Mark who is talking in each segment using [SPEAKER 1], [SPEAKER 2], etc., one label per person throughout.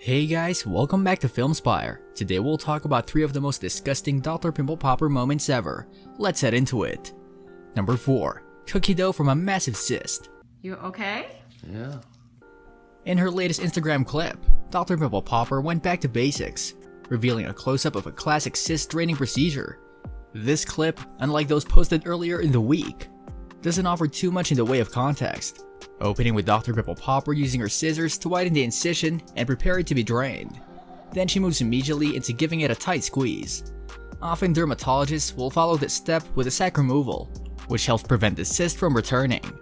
[SPEAKER 1] Hey guys, welcome back to Film Spire. Today we'll talk about 3 of the most disgusting Dr. Pimple Popper moments ever. Let's head into it. Number 4. Cookie dough from a massive cyst.
[SPEAKER 2] You okay?
[SPEAKER 3] Yeah.
[SPEAKER 1] In her latest Instagram clip, Dr. Pimple Popper went back to basics, revealing a close-up of a classic cyst draining procedure. This clip, unlike those posted earlier in the week, doesn't offer too much in the way of context, opening with Dr. Pimple Popper using her scissors to widen the incision and prepare it to be drained. Then she moves immediately into giving it a tight squeeze. Often dermatologists will follow this step with a sac removal, which helps prevent the cyst from returning.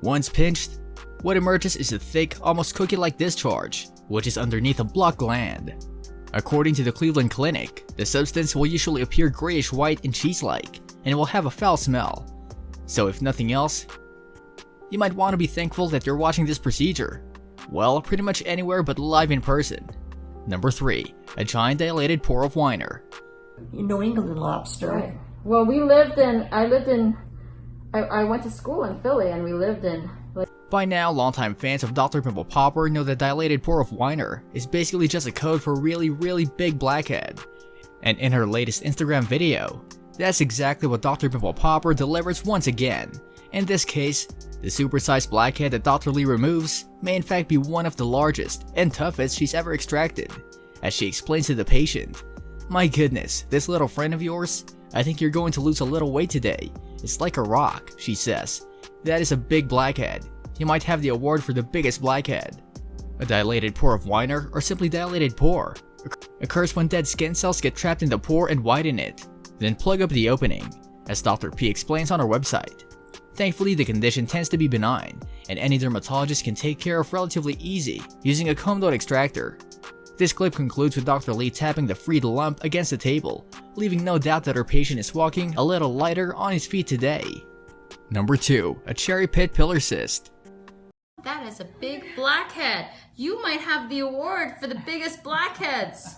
[SPEAKER 1] Once pinched, what emerges is a thick, almost cookie-like discharge, which is underneath a blocked gland. According to the Cleveland Clinic, the substance will usually appear grayish-white and cheese-like, and it will have a foul smell. So if nothing else, you might want to be thankful that you're watching this procedure. Well, pretty much anywhere but live in person. Number 3. A giant dilated pore of whiner.
[SPEAKER 4] New England lobster.
[SPEAKER 2] Right. Well, I went to school in Philly and we lived in
[SPEAKER 1] By now, longtime fans of Dr. Pimple Popper know that dilated pore of whiner is basically just a code for really big blackhead. And in her latest Instagram video, that's exactly what Dr. Pimple Popper delivers once again. In this case, the supersized blackhead that Dr. Lee removes may in fact be one of the largest and toughest she's ever extracted. As she explains to the patient, "My goodness, this little friend of yours, I think you're going to lose a little weight today. It's like a rock," she says. "That is a big blackhead. You might have the award for the biggest blackhead." A dilated pore of whiner, or simply dilated pore, occurs when dead skin cells get trapped in the pore and widen it, then plug up the opening, as Dr. P explains on her website. Thankfully, the condition tends to be benign, and any dermatologist can take care of relatively easy using a comb-dot extractor. This clip concludes with Dr. Lee tapping the freed lump against the table, leaving no doubt that her patient is walking a little lighter on his feet today. Number 2. A cherry pit pillar cyst.
[SPEAKER 2] That is a big blackhead. You might have the award for the biggest blackheads.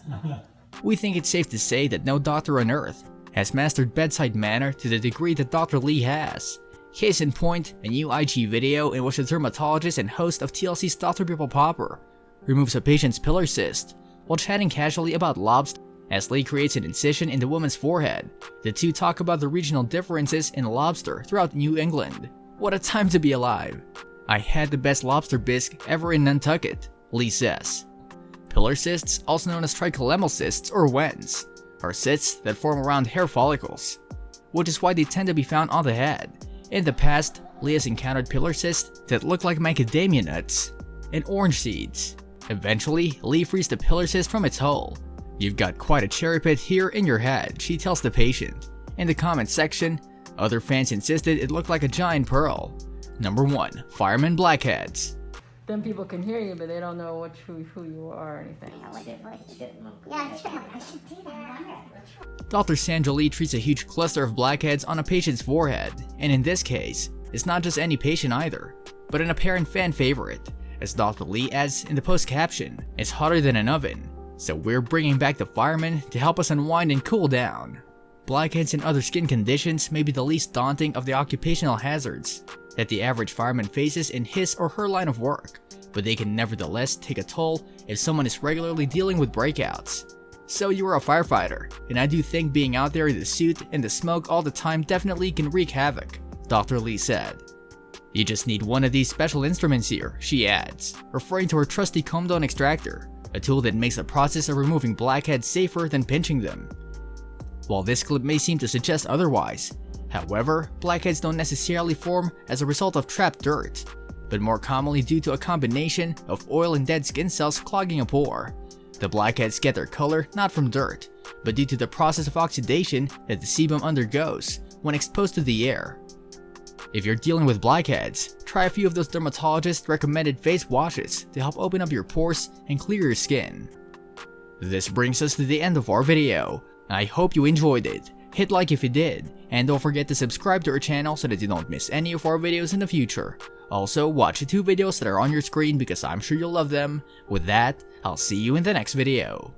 [SPEAKER 1] We think it's safe to say that no doctor on earth has mastered bedside manner to the degree that Dr. Lee has. Case in point, a new IG video in which the dermatologist and host of TLC's Dr. Pimple Popper removes a patient's pillar cyst while chatting casually about lobster. As Lee creates an incision in the woman's forehead, the two talk about the regional differences in lobster throughout New England. What a time to be alive. "I had the best lobster bisque ever in Nantucket," Lee says. Pillar cysts, also known as tricholemal cysts or WENs, are cysts that form around hair follicles, which is why they tend to be found on the head. In the past, Lee has encountered pillar cysts that look like macadamia nuts and orange seeds. Eventually, Lee frees the pillar cyst from its hole. "You've got quite a cherry pit here in your head," she tells the patient. In the comments section, other fans insisted it looked like a giant pearl. Number 1. Fireman blackheads.
[SPEAKER 2] Then people can hear you, but they don't know who you are or anything.
[SPEAKER 1] Dr. Sandra Lee treats a huge cluster of blackheads on a patient's forehead, and in this case, it's not just any patient either, but an apparent fan favorite. As Dr. Lee adds in the post caption, "It's hotter than an oven, so we're bringing back the fireman to help us unwind and cool down." Blackheads and other skin conditions may be the least daunting of the occupational hazards that the average fireman faces in his or her line of work, but they can nevertheless take a toll if someone is regularly dealing with breakouts. So you are a firefighter, and I do think being out there in the suit and the smoke all the time definitely can wreak havoc, Dr. Lee said. "You just need one of these special instruments here," she adds, referring to her trusty comb-dot extractor, a tool that makes the process of removing blackheads safer than pinching them. While this clip may seem to suggest otherwise, however, blackheads don't necessarily form as a result of trapped dirt, but more commonly due to a combination of oil and dead skin cells clogging a pore. The blackheads get their color not from dirt, but due to the process of oxidation that the sebum undergoes when exposed to the air. If you're dealing with blackheads, try a few of those dermatologist recommended face washes to help open up your pores and clear your skin. This brings us to the end of our video. I hope you enjoyed it. Hit like if you did, and don't forget to subscribe to our channel so that you don't miss any of our videos in the future. Also, watch the 2 videos that are on your screen because I'm sure you'll love them. With that, I'll see you in the next video.